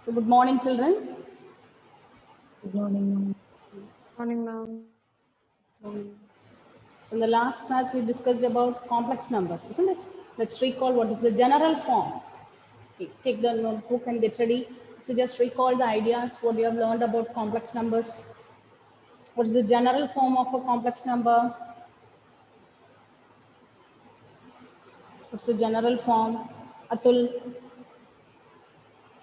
So good morning, children. Good morning, ma'am. Morning, ma'am. So in the last class, we discussed about complex numbers, isn't it? Let's recall what is the general form. Okay, take the notebook and get ready. So just recall the ideas, what you have learned about complex numbers. What is the general form of a complex number? What's the general form? Atul,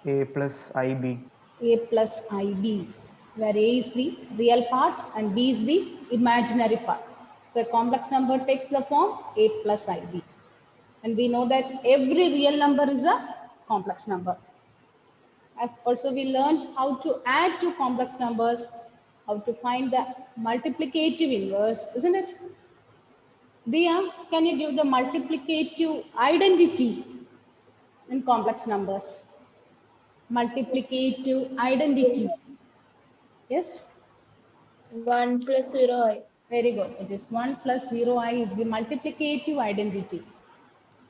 A plus IB. A plus IB, where A is the real part and B is the imaginary part. So a complex number takes the form A plus IB. And we know that every real number is a complex number. As also we learned how to add two complex numbers, how to find the multiplicative inverse, isn't it? Dia, can you give the multiplicative identity in complex numbers? Multiplicative identity. Yes? 1 plus 0. Very good. It is 1 plus 0i is the multiplicative identity.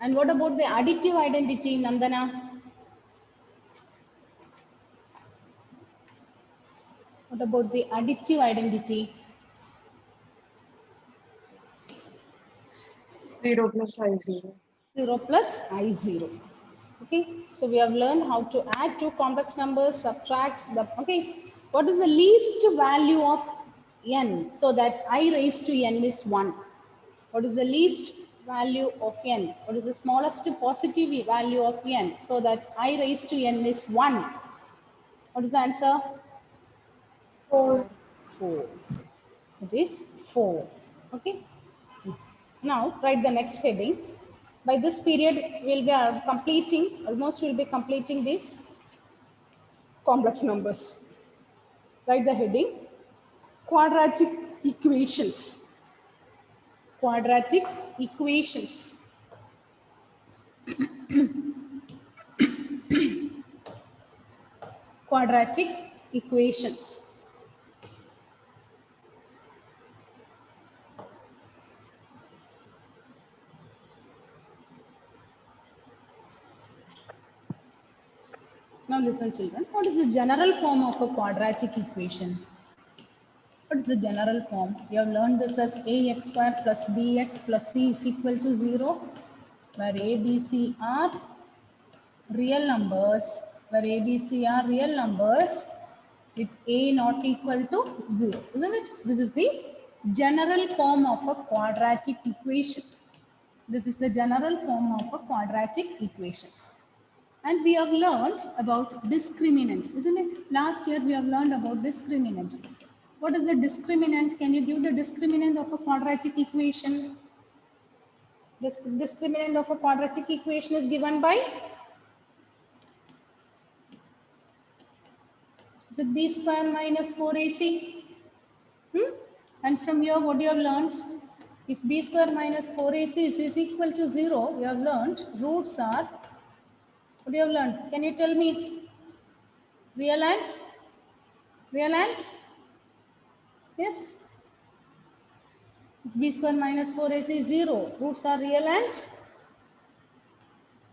And what about the additive identity, Nandana? What about the additive identity? 0 plus I 0. 0 plus I0. Okay, so we have learned how to add two complex numbers, subtract the, okay, what is the least value of n so that I raised to n is 1? What is the least value of n? What is the smallest positive value of n so that I raised to n is 1? What is the answer? 4. 4. It is 4. Okay. Now write the next heading. By this period, we'll be we'll be completing these complex numbers. Write the heading, quadratic equations. Quadratic equations. Quadratic equations. Now listen, children. What is the general form of a quadratic equation? What is the general form? You have learned this as ax square plus bx plus c is equal to 0, where a, b, c are real numbers, where a, b, c are real numbers with a not equal to 0, isn't it? This is the general form of a quadratic equation. This is the general form of a quadratic equation. And we have learned about discriminant, isn't it? Last year we have learned about discriminant. What is the discriminant? Can you give the discriminant of a quadratic equation? This discriminant of a quadratic equation is given by, is it b square minus 4ac? And from here, what you have learned? If b square minus 4ac is equal to 0, you have learned roots are, what you have learned? Can you tell me? Real and? Real and? Yes? B square minus 4ac is 0. Roots are real and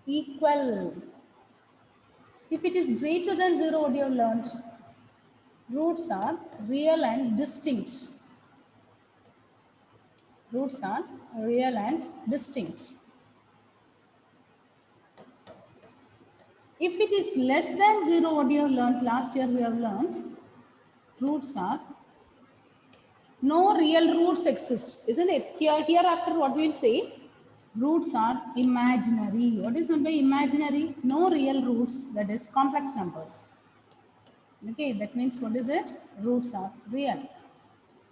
equal. If it is greater than 0, what you have learned? Roots are real and distinct. Roots are real and distinct. If it is less than 0, what you have learned? Last year we have learned roots are, no real roots exist, isn't it? Hereafter what we will say? Roots are imaginary. What is meant by imaginary? No real roots, that is complex numbers. Okay, that means what is it? Roots are real.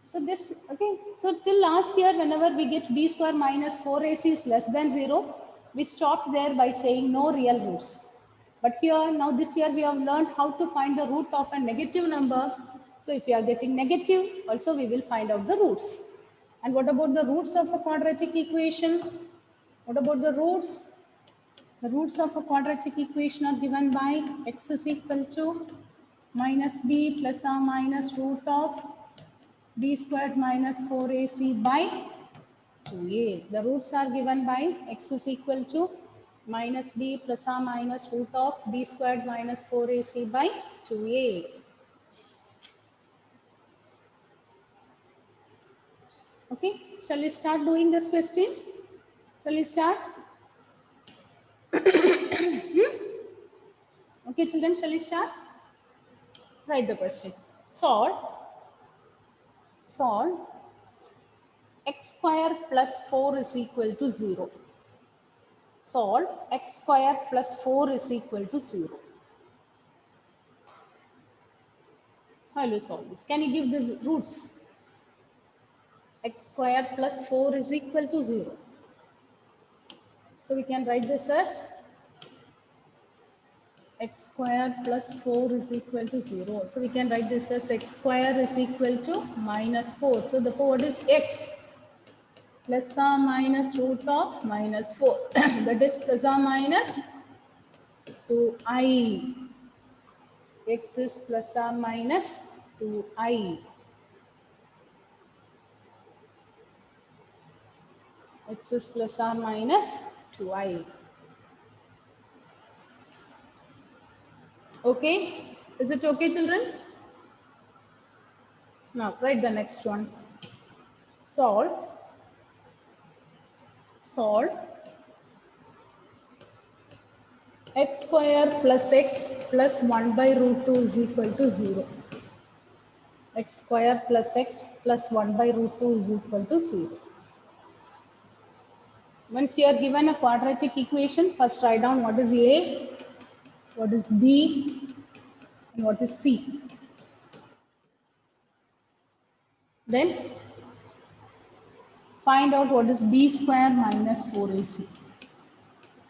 So this, okay, so till last year, whenever we get b square minus 4ac is less than 0, we stopped there by saying no real roots. But here, now this year, we have learned how to find the root of a negative number. So if we are getting negative, also we will find out the roots. And what about the roots of a quadratic equation? What about the roots? The roots of a quadratic equation are given by x is equal to minus b plus or minus root of b squared minus 4ac by 2a. The roots are given by x is equal to minus b plus or minus root of b squared minus 4ac by 2a. Okay, shall we start doing these questions? Shall we start? Okay, children, shall we start? Write the question. Solve x square plus 4 is equal to 0. Solve x square plus 4 is equal to 0. How will you solve this? Can you give these roots? X square plus 4 is equal to 0. So we can write this as x square plus 4 is equal to 0. So we can write this as x square is equal to minus 4. So the word is x plus or minus root of minus 4. That is plus or minus 2i. X is plus or minus 2i. X is plus or minus 2i. Okay? Is it okay, children? Now write the next one. Solve x square plus x plus 1 by root 2 is equal to 0. X square plus x plus 1 by root 2 is equal to 0. Once you are given a quadratic equation, first write down what is A, what is B, and what is C. Then find out what is B square minus 4AC.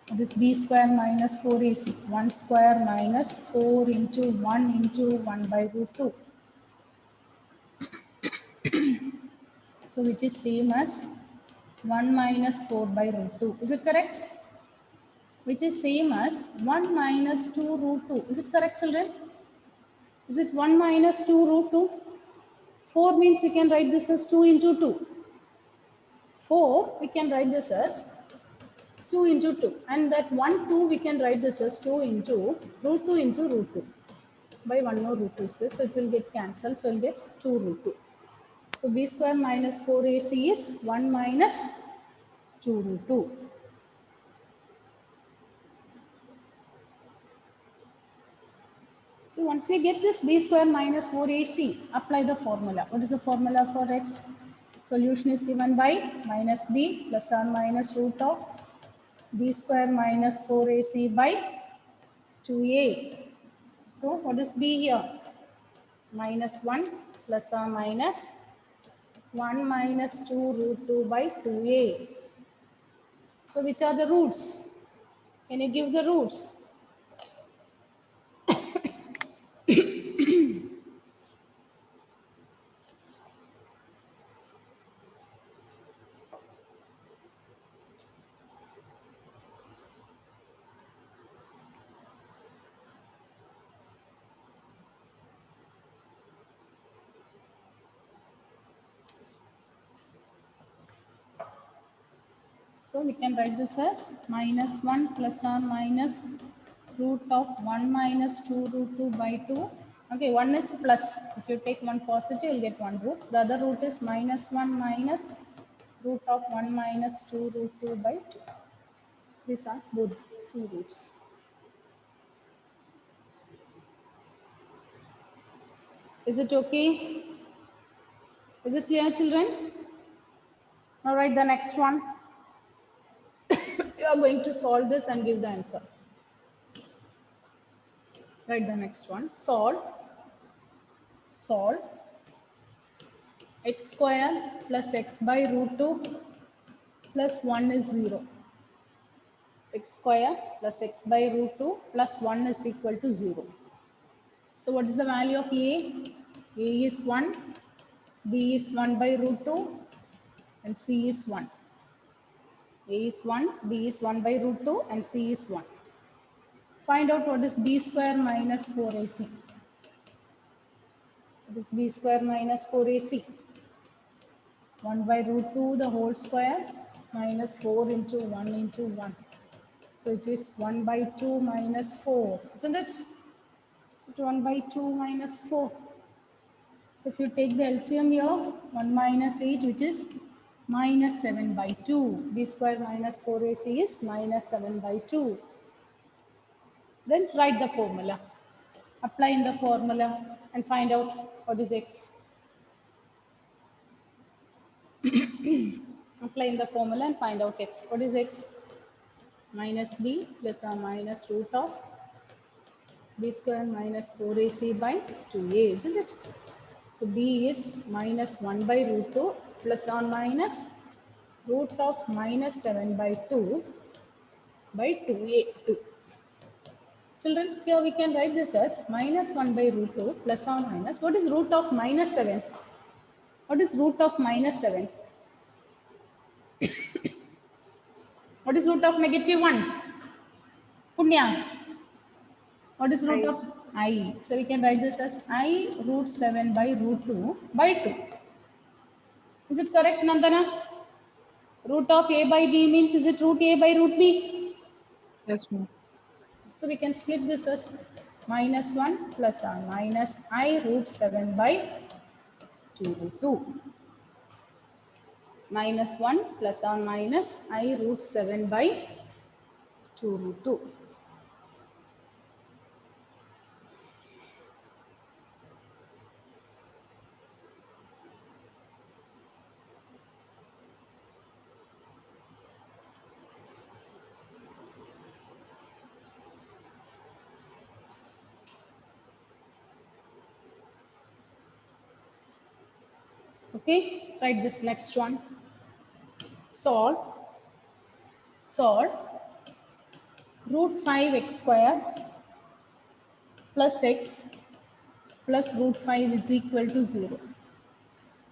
What is B square minus 4AC? 1 square minus 4 into 1 into 1 by root 2. So which is same as 1 minus 4 by root 2. Is it correct? Which is same as 1 minus 2 root 2. Is it correct, children? Is it 1 minus 2 root 2? 4 means we can write this as 2 into 2. 4, we can write this as 2 into 2. And that 1, 2, we can write this as 2 into root 2. By 1 more root 2 is this. So it will get cancelled. So we'll get 2 root 2. So b square minus 4ac is 1 minus 2 root 2. So once we get this b square minus 4ac, apply the formula. What is the formula for x? Solution is given by minus b plus or minus root of b square minus 4ac by 2a. So what is b here? Minus 1 plus or minus 1 minus 2 root 2 by 2a. So which are the roots? Can you give the roots? So we can write this as minus 1 plus or minus root of 1 minus 2 root 2 by 2. Okay, one is plus. If you take one positive, you'll get one root. The other root is minus 1 minus root of 1 minus 2 root 2 by 2. These are both two roots. Is it okay? Is it clear, children? Now write the next one. You are going to solve this and give the answer. Write the next one. Solve x square plus x by root 2 plus 1 is 0. X square plus x by root 2 plus 1 is equal to 0. So what is the value of A? A is 1, B is 1 by root 2, and C is 1. A is 1, B is 1 by root 2, and C is 1. Find out what is B square minus 4AC. What is B square minus 4AC? 1 by root 2 the whole square minus 4 into 1 into 1. So So it is 1 by 2 minus 4, isn't it? Is it 1 by 2 minus 4? So if you take the LCM here, 1 minus 8, which is minus 7 by 2. B square minus 4AC is minus 7 by 2. Then write the formula. Apply in the formula and find out what is x. Apply in the formula and find out x. What is x? Minus b plus or minus root of b square minus 4ac by 2a, isn't it? So b is minus 1 by root 2 plus or minus root of minus 7 by 2 by 2a. 2. Children, here we can write this as minus 1 by root 2 plus or minus. What is root of minus 7? What is root of minus 7? What is root of negative 1? Punya. What is root I. of I? So we can write this as I root 7 by root 2 by 2. Is it correct, Nandana? Root of a by b means, is it root a by root b? Yes, ma'am. So we can split this as minus 1 plus or minus I root 7 by 2 root 2. Minus 1 plus or minus I root 7 by 2 root 2. Okay, write this next one. Solve root 5x square plus x plus root 5 is equal to 0.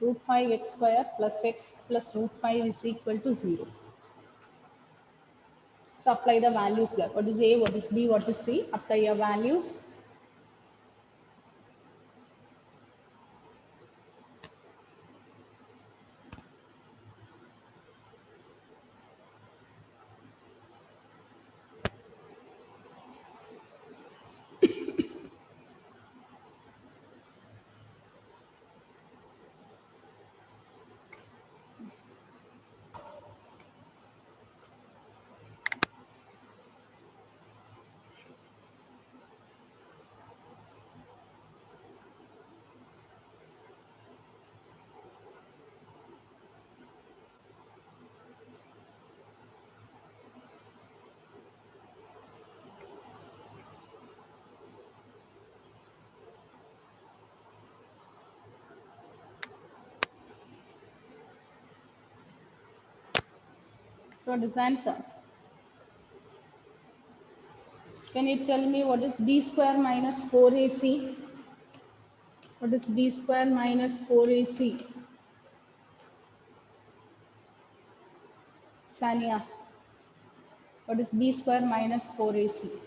Root 5x square plus x plus root 5 is equal to 0. So apply the values there. What is a, what is b, what is c? Apply your values. So what is the answer? Can you tell me what is b square minus 4ac? What is b square minus 4ac? Sania, what is b square minus 4ac?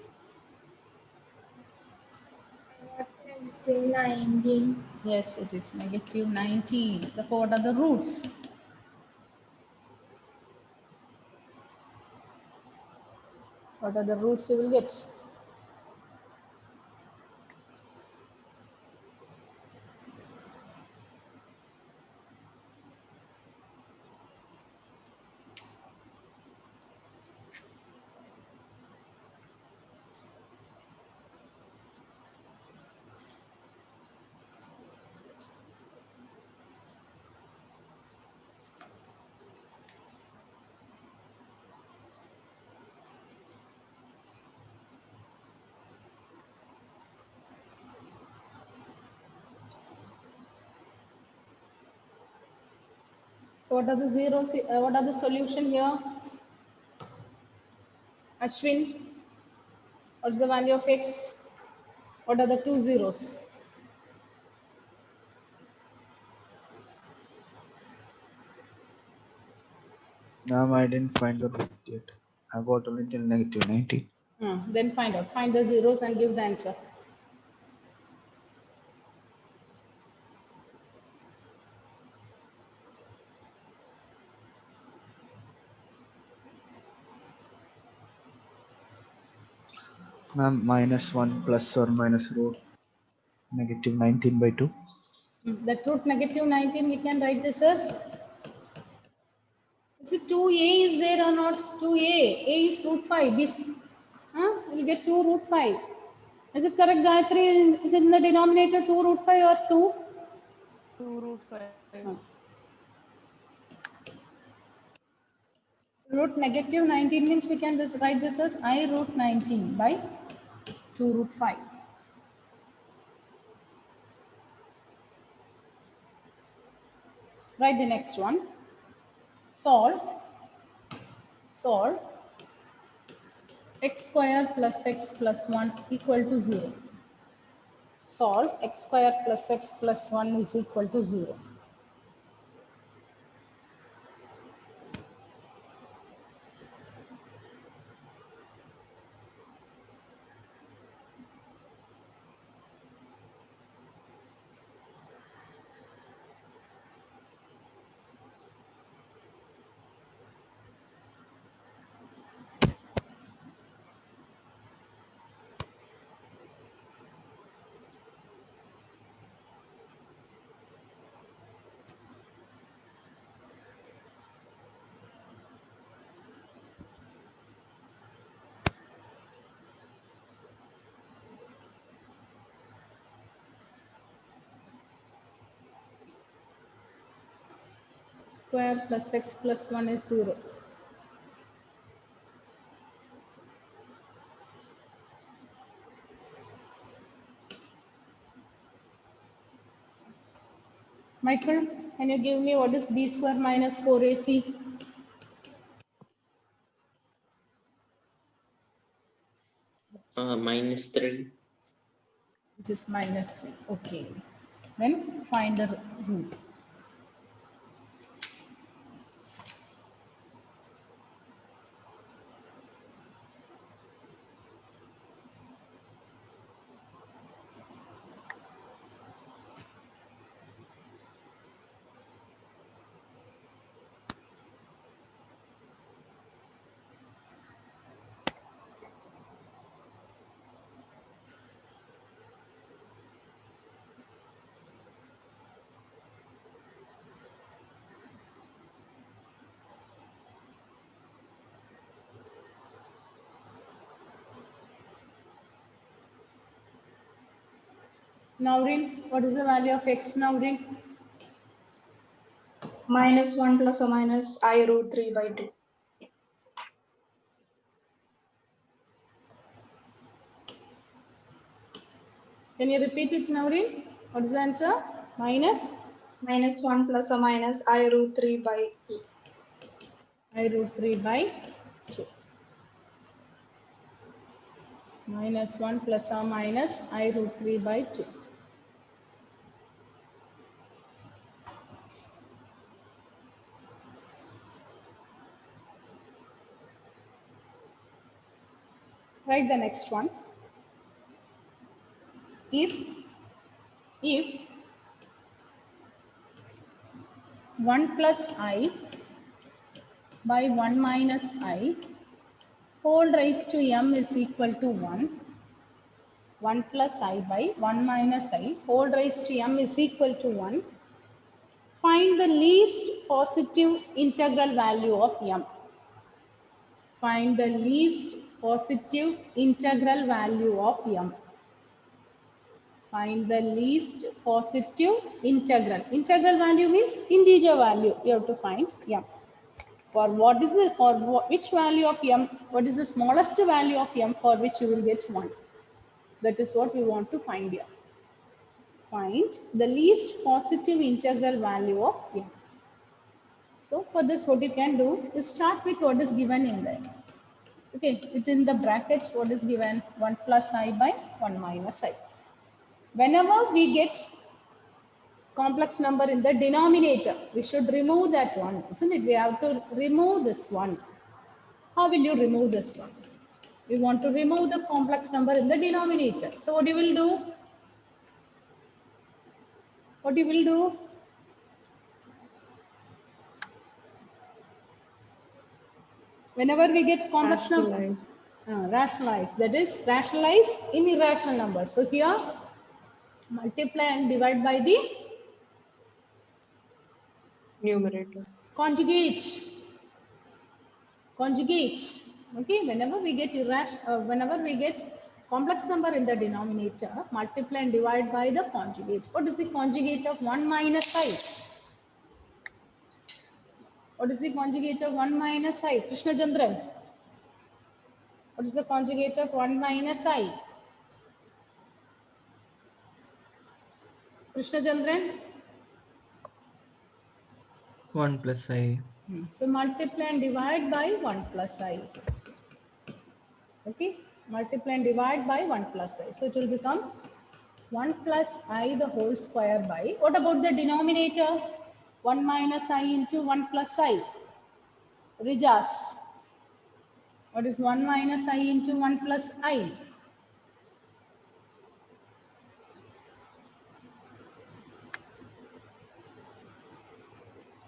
Say 19. Yes, it is negative 19. Therefore, what are the roots? What are the roots you will get? So what are the zeros? What are the solution here? Ashwin, what's the value of x? What are the two zeros? Ma'am, I didn't find the root yet. I got only till negative 90. Then find out. Find the zeros and give the answer. Ma'am, minus 1 plus or minus root negative 19 by 2. That root negative 19, we can write this as, is it 2a is there or not? 2a, a is root 5. We'll get 2 root 5. Is it correct, Gayatri? Is it in the denominator 2 root 5 or 2? 2 root 5. Root negative 19 means we can just write this as I root 19 by 2 root 5. Write the next one. Solve x square plus x plus 1 equal to 0. Solve x square plus x plus 1 is equal to 0. Square plus x plus 1 is 0. Michael, can you give me what is b square minus 4ac? Minus 3. It is minus 3. Okay. Then find the root. Naurin, what is the value of x, Naurin? Minus 1 plus or minus I root 3 by 2. Can you repeat it, Naurin? What is the answer? Minus Minus 1 plus or minus I root 3 by 2. I root 3 by 2. Minus 1 plus or minus I root 3 by 2. Write the next one. If 1 plus I by 1 minus I whole raised to m is equal to 1, 1 plus I by 1 minus I whole raised to m is equal to 1, find the least positive integral value of m. Find the least positive integral value of m. Find the least positive integral. Integral value means integer value. You have to find m. For what is the, for which value of m, what is the smallest value of m for which you will get 1. That is what we want to find here. Find the least positive integral value of m. So for this, what you can do is start with what is given in there. Okay, within the brackets, what is given? 1 plus I by 1 minus I. Whenever we get complex number in the denominator, we should remove that one, isn't it? We have to remove this one. How will you remove this one? We want to remove the complex number in the denominator. So what you will do? What you will do? Whenever we get complex number, Rationalize. That is rationalize in irrational numbers. So here multiply and divide by the Numerator. conjugate. Conjugate. Okay, whenever we get complex number in the denominator, multiply and divide by the conjugate. What is the conjugate of 1 minus I? What is the conjugate of 1 minus I? Krishna Chandran. What is the conjugate of 1 minus I? Krishna Chandran. 1 plus I. So multiply and divide by 1 plus I. Okay, multiply and divide by 1 plus I. So it will become 1 plus I the whole square by, what about the denominator? 1 minus I into 1 plus I. Rijas. What is 1 minus I into 1 plus I?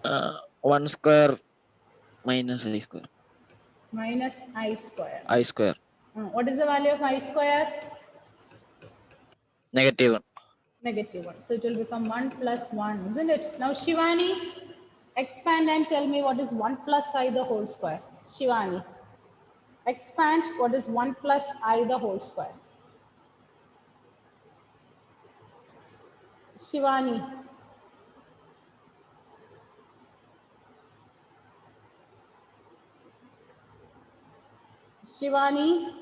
Uh, 1 square minus I square. Minus I square. I square. What is the value of I square? Negative 1. Negative 1. So it will become 1 plus 1, isn't it? Now Shivani, expand and tell me what is 1 plus I the whole square. Shivani, expand what is 1 plus I the whole square. Shivani. Shivani,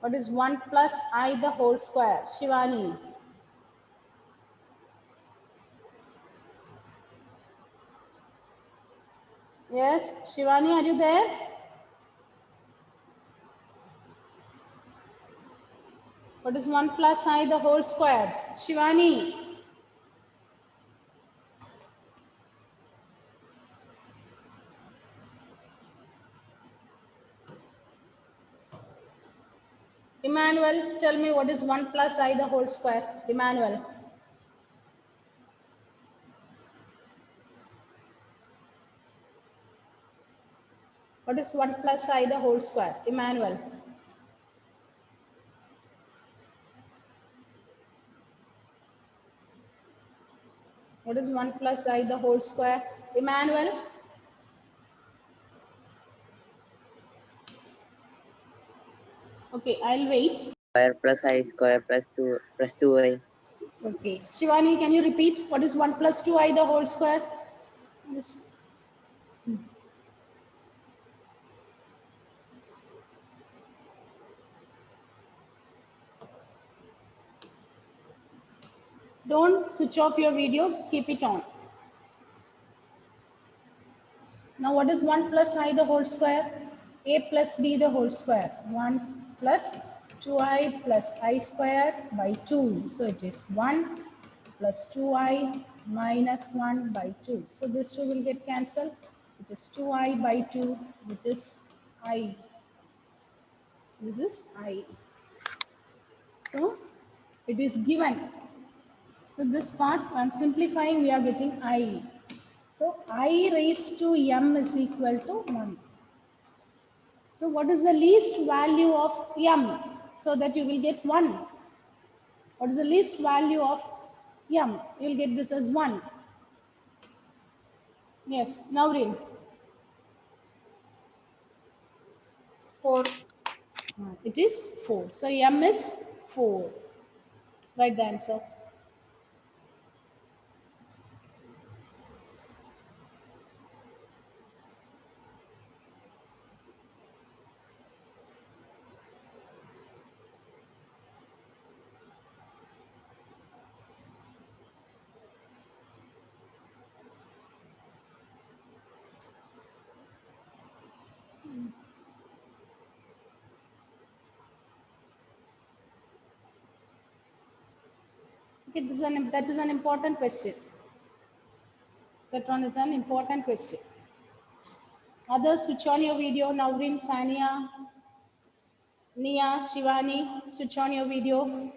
what is 1 plus I the whole square? Shivani. Yes, Shivani, are you there? What is 1 plus I the whole square? Shivani. Emmanuel, tell me what is 1 plus I the whole square? Emmanuel. What is 1 plus I the whole square? Emmanuel. What is 1 plus I the whole square? Emmanuel. Okay, I'll wait. Square plus I square plus 2I. Okay. Shivani, can you repeat? What is 1 plus 2I the whole square? Yes. Don't switch off your video. Keep it on. Now what is 1 plus I the whole square? A plus B the whole square. 1 plus 2I plus I square by 2. So it is 1 plus 2I minus 1 by 2. So this 2 will get cancelled. It is 2I by 2, which is I. This is I. So it is given. So this part, I'm simplifying, we are getting I. So I raised to m is equal to 1. So what is the least value of m? So that you will get 1. What is the least value of m? You will get this as 1. Yes, Naureen. 4. It is 4. So m is 4. Write the answer. Okay, that is an important question. That one is an important question. Others, switch on your video. Naureen, Sania, Nia, Shivani, switch on your video.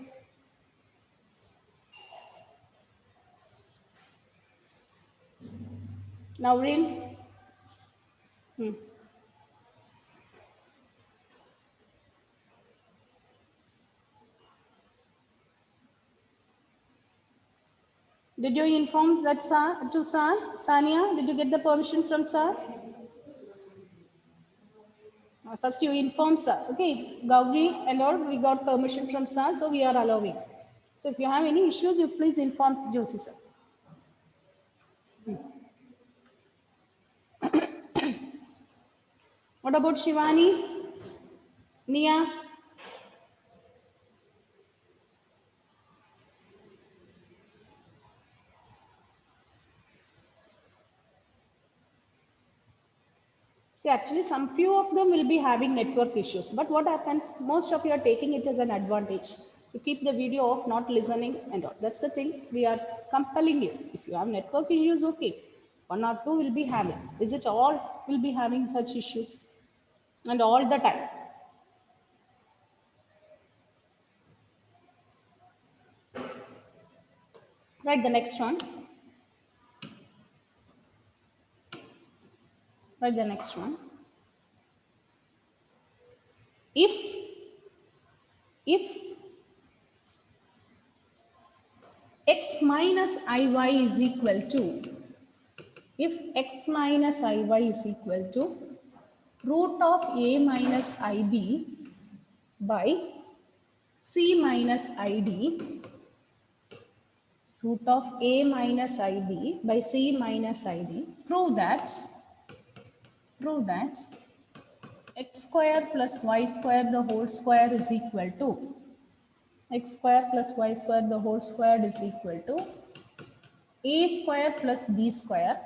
Naureen. Did you inform that sir, to sir? Sania, did you get the permission from sir? First you inform sir. Okay, Gauri and all, we got permission from sir, so we are allowing. So if you have any issues, you please inform Joshi sir. What about Shivani? Nia? See, actually, some few of them will be having network issues. But what happens? Most of you are taking it as an advantage. You keep the video off, not listening, and all. That's the thing. We are compelling you. If you have network issues, okay. One or two will be having. Is it all will be having such issues? And all the time. Right, the next one. Right, the next one. If x minus iy is equal to, if x minus iy is equal to root of a minus ib by c minus id, root of a minus ib by c minus id, prove that x square plus y square the whole square is equal to, x square plus y square the whole square is equal to a square plus b square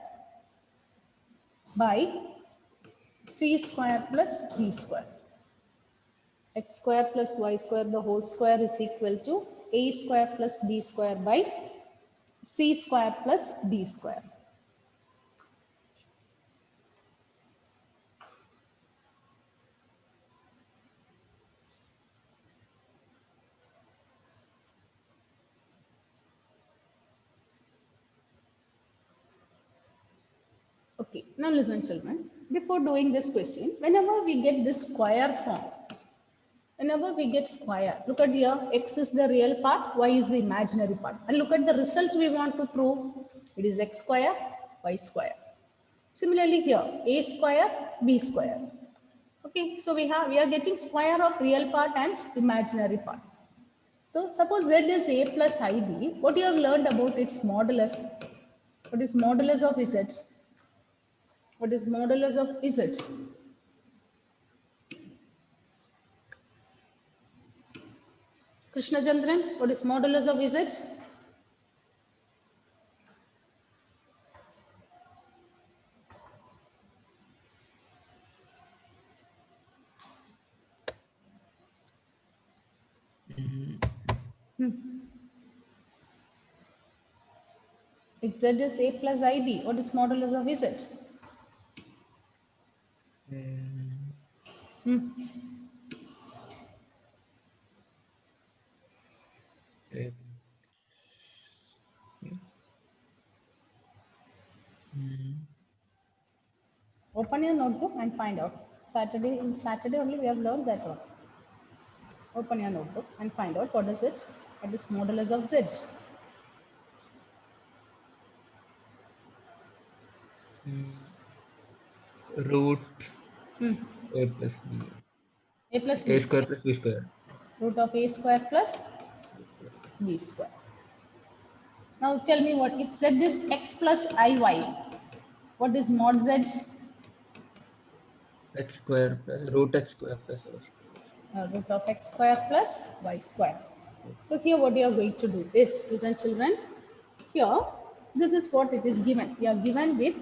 by c square plus d square. X square plus y square the whole square is equal to a square plus b square by c square plus d square. Okay, now listen children. Before doing this question, whenever we get this square form, whenever we get square, look at here, x is the real part, y is the imaginary part. And look at the results we want to prove. It is x square, y square. Similarly here, a square, b square. Okay, so we are getting square of real part and imaginary part. So suppose z is a plus ib. What you have learned about its modulus? What is modulus of z? What is modulus of z? Krishna Chandran, what is modulus of z? If z is a plus ib, what is modulus of z? Open your notebook and find out. Saturday only we have learned that one. Open your notebook and find out what is it. What is modulus of z? Root a plus b. A plus A b. square plus b square. Root of a square plus b square. Now tell me what if z is x plus iy. What is mod z? X square plus root x square plus y square. Root of x square plus y square. So here what you are going to do is, listen children, here this is what it is given. You are given with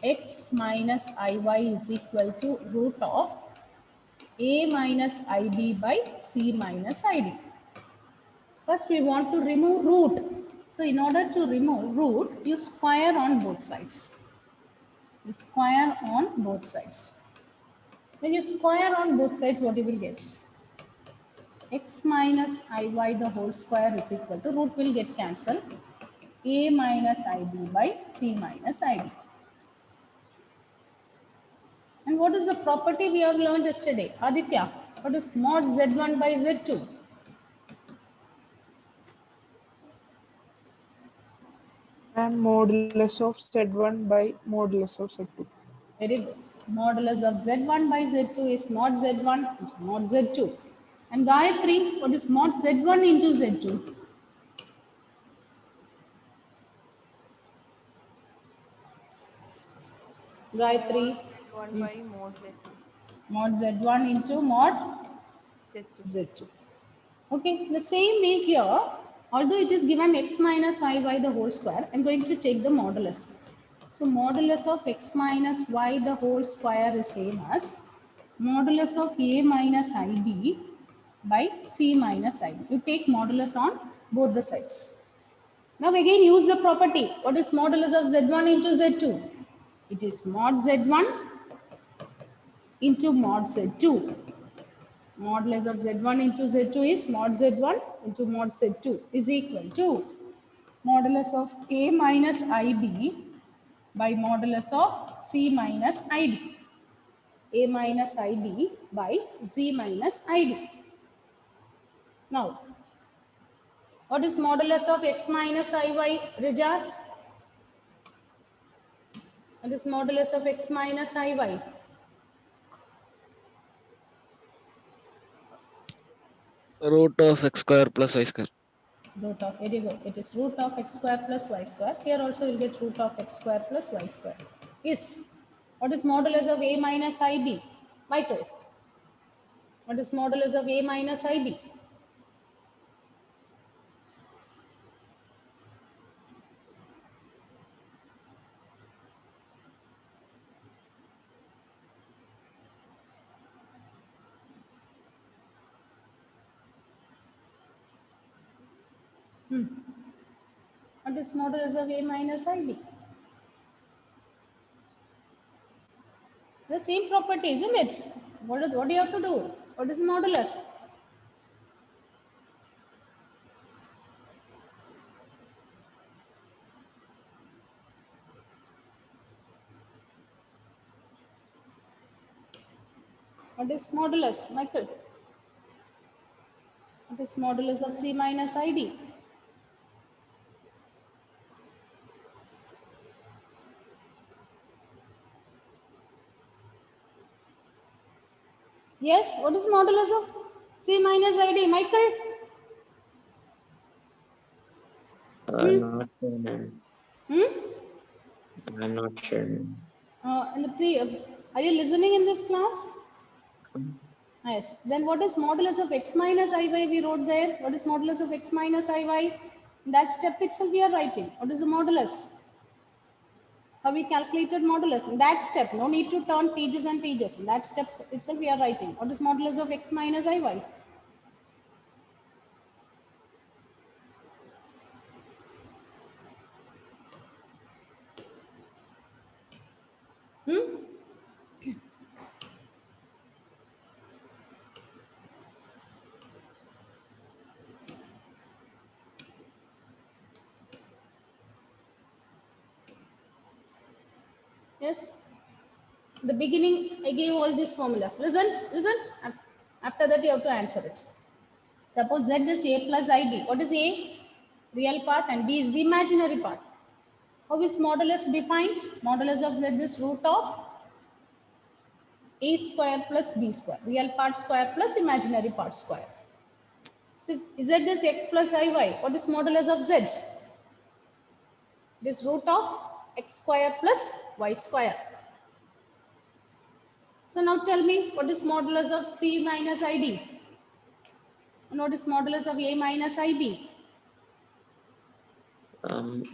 x minus iy is equal to root of a minus ib by c minus id. First we want to remove root. So in order to remove root, you square on both sides. You square on both sides. When you square on both sides, what you will get? X minus iy the whole square is equal to, root will get cancelled, a minus ib by c minus id. And what is the property we have learned yesterday? Aditya, what is mod z1 by z2? and modulus of Z1 by modulus of Z2. Very good. Modulus of Z1 by Z2 is mod Z1 into mod Z2. And Gayatri, what is mod Z1 into Z2? Gayatri, Z1 by mod Z2. mod Z1 into mod Z2. Z2. Okay, the same way here, although it is given x minus y by the whole square, I'm going to take the modulus. So modulus of x minus y the whole square is same as modulus of a minus ib by c minus ib. You take modulus on both the sides. Now again use the property. What is modulus of z1 into z2? It is mod z1 into mod z2. Modulus of z1 into z2 is mod z1 into mod z2 is equal to modulus of a minus ib by modulus of c minus id. A minus ib by z minus id. Now, what is modulus of x minus iy, Rijas? What is modulus of x minus iy? Root of x square plus y square. Root of, very good. It is root of x square plus y square. Here also you'll get root of x square plus y square. Is, what is modulus of a minus ib? Michael, what is modulus of a minus ib? What is modulus of a minus ib? The same property, isn't it? What do you have to do? What is modulus? What is modulus, Michael? What is modulus of c minus id? Yes, what is modulus of c minus id, Michael? Not sure, ma'am. Hmm? I'm not sure, ma'am. Are you listening in this class? Yes. Then what is modulus of x minus iy we wrote there? What is modulus of x minus iy? In that step itself we are writing. What is the modulus? How we calculated modulus? In that step, no need to turn pages and pages. In that step itself we are writing. What is modulus of x minus iy? Yes. In the beginning, I gave all these formulas. Listen. After that, you have to answer it. Suppose Z is A plus ID. What is A? Real part and B is the imaginary part. How is modulus defined? Modulus of Z is root of A square plus B square. Real part square plus imaginary part square. So Z is X plus IY. What is modulus of Z? It is root of X square plus Y square. So now tell me, what is modulus of C minus ID? And what is modulus of A minus IB?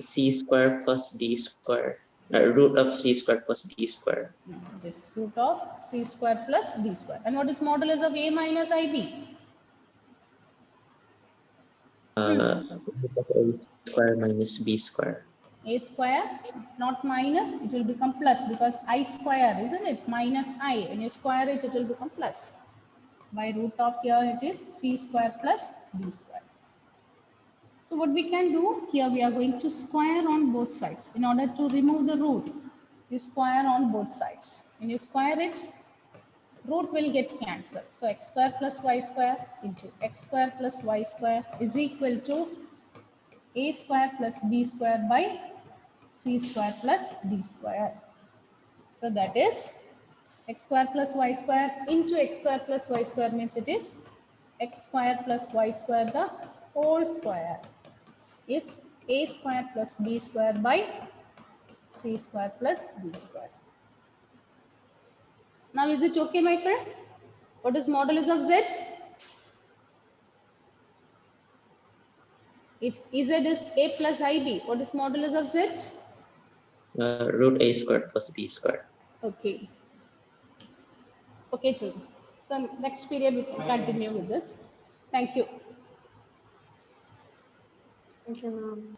C square plus D square. Root of C square plus D square. No, it is root of C square plus D square. And what is modulus of A minus IB? A square minus B square. A square, not minus, it will become plus because I square, isn't it? Minus I. When you square it, it will become plus. By root of here, it is C square plus D square. So what we can do here, we are going to square on both sides. In order to remove the root, you square on both sides. When you square it, root will get cancelled. So x square plus y square into x square plus y square is equal to a square plus b square by c square plus d square. So that is x square plus y square into x square plus y square means it is x square plus y square the whole square is a square plus b square by c square plus d square. Now is it okay, my friend? What is modulus of z? If z is a plus ib, what is modulus of z? Root a squared plus b squared. Okay. Okay, children. So next period we can continue with this. Thank you. Thank you, ma'am.